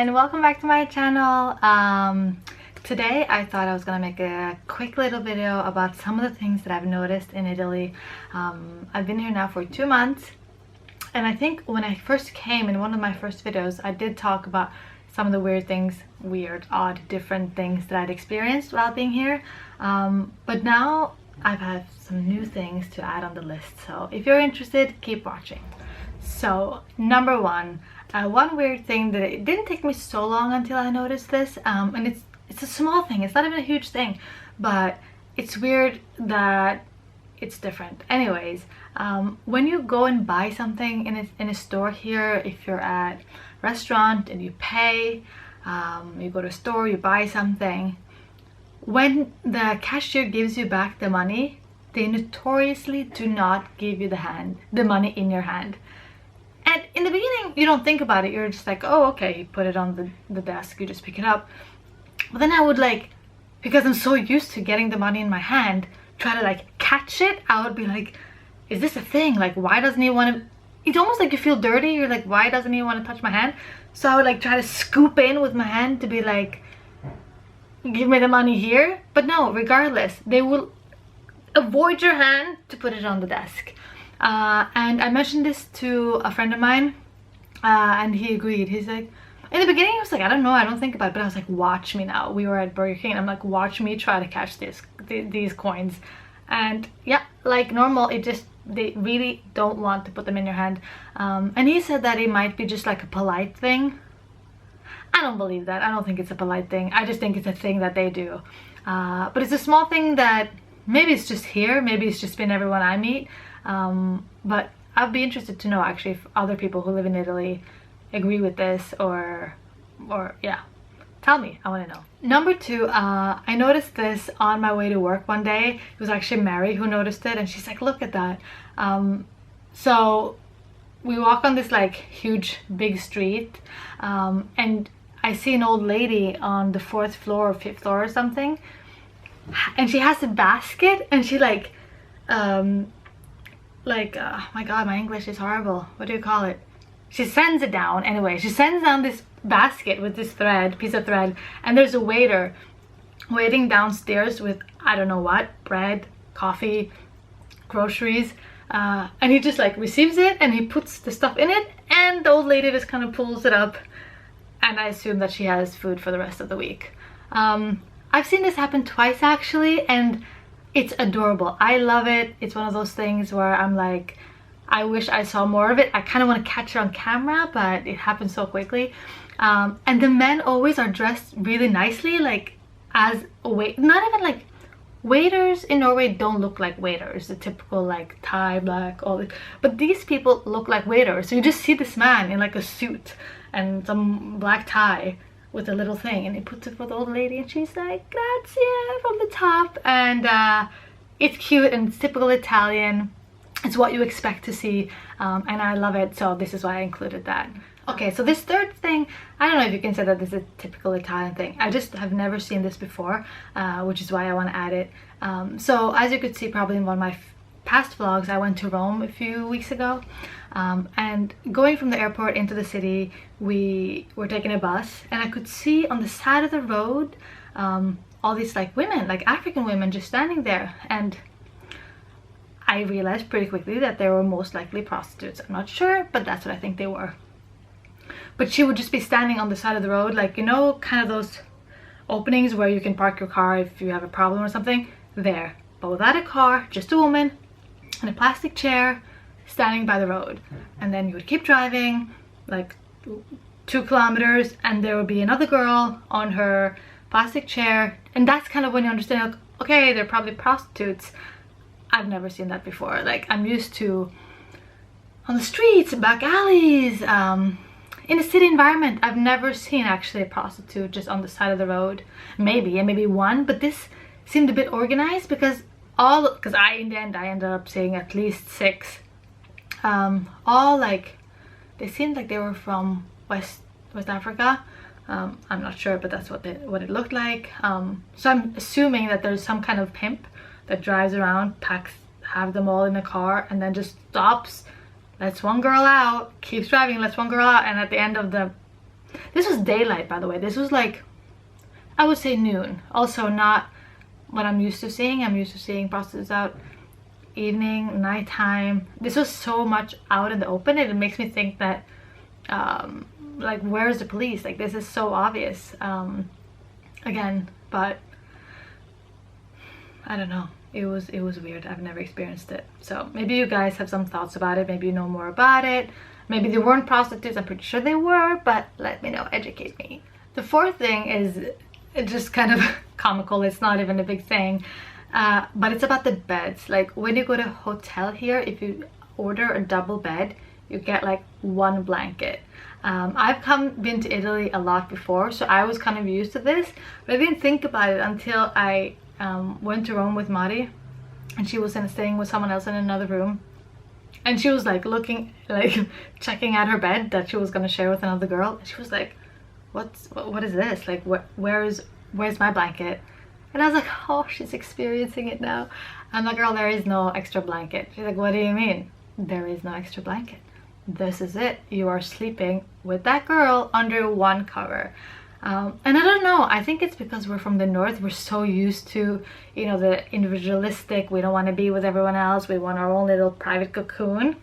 and welcome back to my channel. Today I thought I was gonna make a quick little video about some of the things that I've noticed in Italy. I've been here now for 2 months, and I think when I first came, in one of my first videos, I did talk about some of the odd, different things that I'd experienced while being here. But now I've had some new things to add on the list, so if you're interested, keep watching. So number one, one weird thing that it didn't take me so long until I noticed this, and it's a small thing, it's not even a huge thing, but it's weird that it's different. Anyways, when you go and buy something in a store here, if you're at a restaurant and you pay, you go to a store, you buy something, when the cashier gives you back the money, they notoriously do not give you the money in your hand. And in the beginning, you don't think about it. You're just like, oh, okay, you put it on the desk, you just pick it up. But then I would, like, because I'm so used to getting the money in my hand, try to like catch it. I would be like, is this a thing? Like, why doesn't he want to? It's almost like you feel dirty. You're like, why doesn't he want to touch my hand? So I would like try to scoop in with my hand to be like, give me the money here. But no, regardless, they will avoid your hand to put it on the desk. And I mentioned this to a friend of mine, and he agreed. He's like, in the beginning I was like, I don't know, I don't think about it, but I was like, watch me now. We were at Burger King and I'm like, watch me try to catch these coins. And yeah, like normal, they really don't want to put them in your hand. And he said that it might be just like a polite thing. I don't believe that. I don't think it's a polite thing. I just think it's a thing that they do. But it's a small thing that maybe it's just here, maybe it's just been everyone I meet. But I'd be interested to know actually if other people who live in Italy agree with this, or yeah, tell me, I want to know. Number two, I noticed this on my way to work one day. It was actually Mary who noticed it, and she's like, look at that. So we walk on this like huge big street, and I see an old lady on the 4th floor or 5th floor or something, and she has a basket, and she oh my god, my English is horrible. What do you call it? She sends it down. Anyway, she sends down this basket with this piece of thread, and there's a waiter waiting downstairs with I don't know what, bread, coffee, groceries, and he just like receives it and he puts the stuff in it, and the old lady just kind of pulls it up, and I assume that she has food for the rest of the week. I've seen this happen twice actually, and it's adorable. I love it. It's one of those things where I'm like, I wish I saw more of it. I kind of want to catch it on camera, but it happens so quickly. And the men always are dressed really nicely, like as a wait. Not even like waiters in Norway don't look like waiters. The typical like tie, black, all this. But these people look like waiters. So you just see this man in like a suit and some black tie with a little thing, and he puts it for the old lady, and she's like, grazie from the top. And it's cute and it's typical Italian. It's what you expect to see, and I love it, so this is why I included that. Okay, so this third thing, I don't know if you can say that this is a typical Italian thing. I just have never seen this before, which is why I want to add it. So as you could see probably in one of my past vlogs, I went to Rome a few weeks ago, and going from the airport into the city, we were taking a bus, and I could see on the side of the road all these like women, like African women, just standing there, and I realized pretty quickly that they were most likely prostitutes. I'm not sure, but that's what I think they were. But she would just be standing on the side of the road, like, you know, kind of those openings where you can park your car if you have a problem or something, there. But without a car, just a woman in a plastic chair standing by the road. And then you would keep driving like 2 kilometers, and there would be another girl on her plastic chair, and that's kind of when you understand, like, okay, they're probably prostitutes. I've never seen that before. Like, I'm used to on the streets, back alleys, in a city environment. I've never seen actually a prostitute just on the side of the road. Maybe one, but this seemed a bit organized, because in the end I ended up seeing at least 6. All like, they seemed like they were from West Africa. I'm not sure, but that's what it looked like. So I'm assuming that there's some kind of pimp that drives around, have them all in a car, and then just stops, lets one girl out, keeps driving, lets one girl out, and at the end of the This was daylight, by the way. This was like, I would say noon. Also not what I'm used to seeing. I'm used to seeing prostitutes out evening, nighttime. This was so much out in the open. It makes me think that like, where's the police? Like, this is so obvious. Again, but I don't know. It was weird. I've never experienced it. So maybe you guys have some thoughts about it. Maybe you know more about it. Maybe they weren't prostitutes. I'm pretty sure they were, but let me know. Educate me. The fourth thing is just kind of comical. It's not even a big thing, but it's about the beds. Like, when you go to a hotel here, if you order a double bed, you get like one blanket. I've been to Italy a lot before, so I was kind of used to this, but I didn't think about it until I went to Rome with Mari, and she was staying with someone else in another room, and she was like looking, like checking out her bed that she was gonna share with another girl. She was like, what is this? Like, where's my blanket? And I was like, oh, she's experiencing it now. I'm like, girl, there is no extra blanket. She's like, what do you mean? There is no extra blanket. This is it. You are sleeping with that girl under one cover. And I don't know, I think it's because we're from the north. We're so used to, you know, the individualistic, we don't want to be with everyone else, we want our own little private cocoon.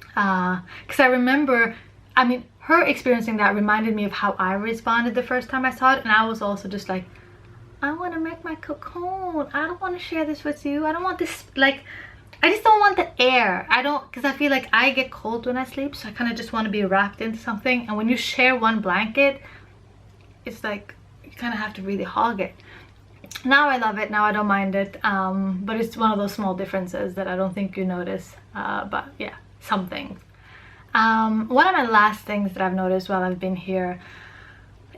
Because I remember, I mean, her experiencing that reminded me of how I responded the first time I saw it, and I was also just like, I want to make my cocoon. I don't want to share this with you. I don't want this, like, I just don't want the air. I don't, because I feel like I get cold when I sleep, so I kind of just want to be wrapped into something. And when you share one blanket, it's like you kind of have to really hog it. Now I love it. Now I don't mind it. But it's one of those small differences that I don't think you notice. But yeah, some things. One of my last things that I've noticed while I've been here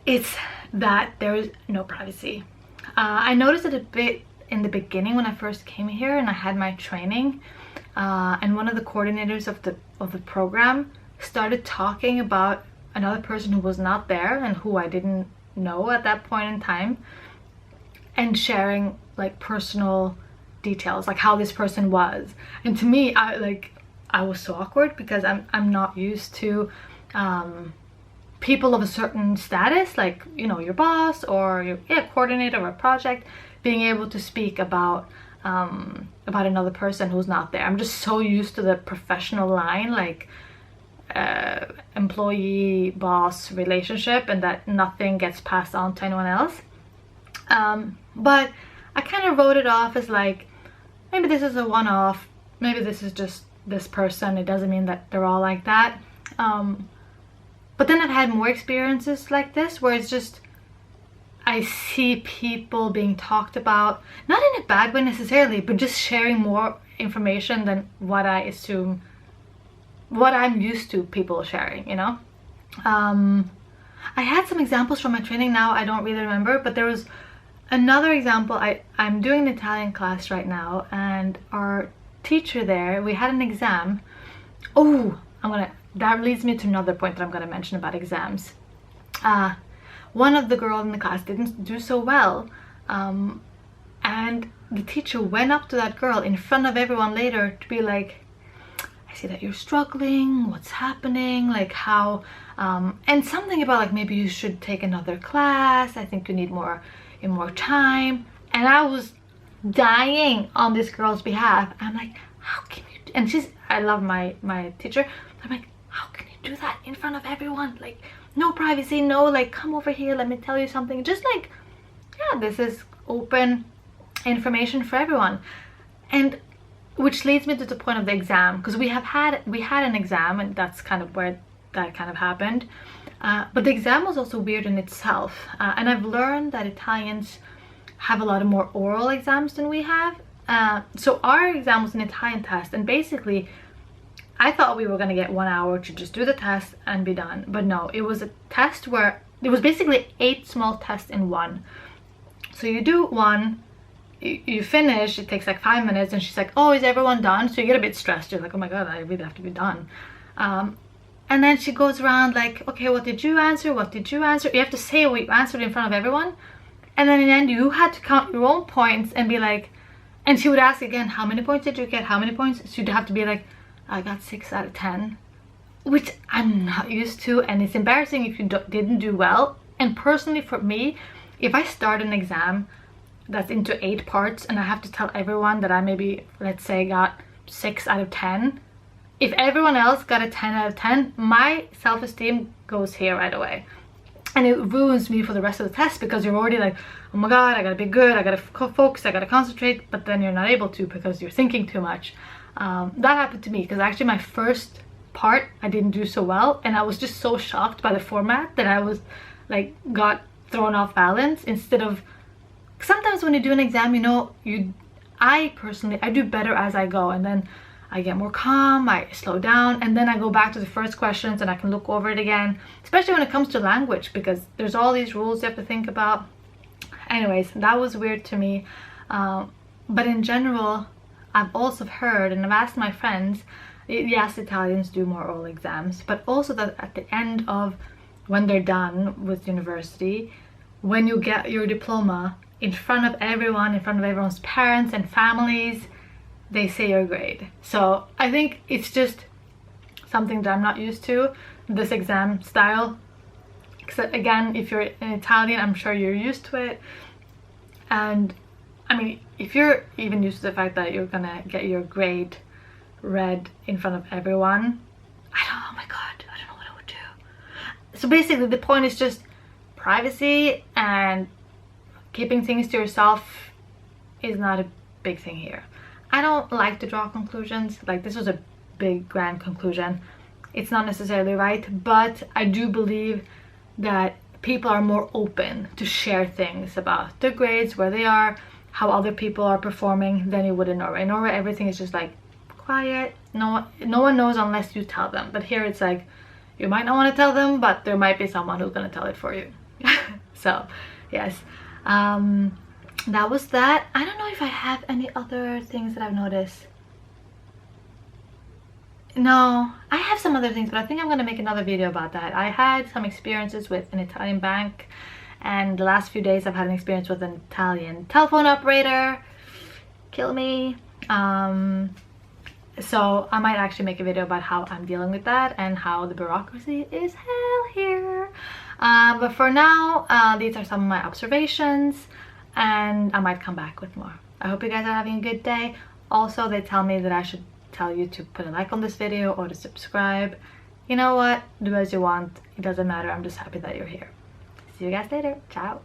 is that there is no privacy. I noticed it a bit in the beginning when I first came here and I had my training, and one of the coordinators of the program started talking about another person who was not there and who I didn't know at that point in time, and sharing like personal details, like how this person was. And to me, I was so awkward because I'm not used to people of a certain status, like, you know, your boss or your coordinator of a project, being able to speak about another person who's not there. I'm just so used to the professional line, like employee boss relationship, and that nothing gets passed on to anyone else. But I kind of wrote it off as like, maybe this is a one-off, maybe this is just this person. It doesn't mean that they're all like that. But then I've had more experiences like this where it's just, I see people being talked about, not in a bad way necessarily, but just sharing more information than what I assume, what I'm used to people sharing, you know? I had some examples from my training. Now I don't really remember, but there was another example. I'm doing an Italian class right now, and our teacher there, we had an exam. Oh, that leads me to another point that I'm gonna mention about exams. One of the girls in the class didn't do so well, and the teacher went up to that girl in front of everyone later to be like, I see that you're struggling, what's happening, like how, and something about like, maybe you should take another class, I think you need more time. And I was dying on this girl's behalf. I'm like, how can you and I love my teacher. I'm like, how can you do that in front of everyone? Like, no privacy, no, like, come over here, let me tell you something. Just like, yeah, this is open information for everyone. And which leads me to the point of the exam, because we had an exam, and that's kind of where that kind of happened. But the exam was also weird in itself, and I've learned that Italians have a lot of more oral exams than we have. So our exam was an Italian test, and basically I thought we were going to get 1 hour to just do the test and be done. But no, it was a test where it was basically 8 small tests in one. So you do one, you finish, it takes like 5 minutes, and she's like, oh, is everyone done? So you get a bit stressed. You're like, oh my god, I really have to be done. And then she goes around like, okay, what did you answer? What did you answer? You have to say what you answered in front of everyone. And then in the end, you had to count your own points and be like, and she would ask again, how many points did you get? How many points? So you'd have to be like, I got 6 out of 10. which I'm not used to, and it's embarrassing if you didn't do well. And personally for me, if I start an exam that's into 8 parts and I have to tell everyone that I maybe, let's say, got 6 out of 10, if everyone else got a 10 out of 10, my self-esteem goes here right away. And it ruins me for the rest of the test, because you're already like, oh my god, I gotta be good, I gotta focus, I gotta concentrate, but then you're not able to because you're thinking too much. That happened to me, because actually my first part I didn't do so well, and I was just so shocked by the format that I was like, got thrown off balance. Instead of, sometimes when you do an exam, you know, I personally do better as I go, and then I get more calm, I slow down, and then I go back to the first questions and I can look over it again, especially when it comes to language, because there's all these rules you have to think about. Anyways, that was weird to me. But in general, I've also heard, and I've asked my friends, yes, Italians do more oral exams, but also that at the end of, when they're done with university, when you get your diploma in front of everyone, in front of everyone's parents and families, they say your grade. So I think it's just something that I'm not used to, this exam style. Except again, if you're an Italian, I'm sure you're used to it. And I mean, if you're even used to the fact that you're gonna get your grade read in front of everyone, oh my god, I don't know what I would do. So basically the point is just privacy, and keeping things to yourself is not a big thing here. I don't like to draw conclusions. Like, this was a big grand conclusion. It's not necessarily right, but I do believe that people are more open to share things about their grades, where they are, how other people are performing, than you would in Norway. In Norway, everything is just like quiet. No one knows unless you tell them. But here it's like, you might not want to tell them, but there might be someone who's gonna tell it for you. So yes, that was that. I don't know if I have any other things that I've noticed. No, I have some other things, but I think I'm gonna make another video about that. I had some experiences with an Italian bank, and the last few days I've had an experience with an Italian telephone operator. Kill me. So I might actually make a video about how I'm dealing with that and how the bureaucracy is hell here. But for now, these are some of my observations, and I might come back with more. I hope you guys are having a good day. Also, they tell me that I should tell you to put a like on this video or to subscribe. You know what? Do as you want. It doesn't matter. I'm just happy that you're here. See you guys later. Ciao.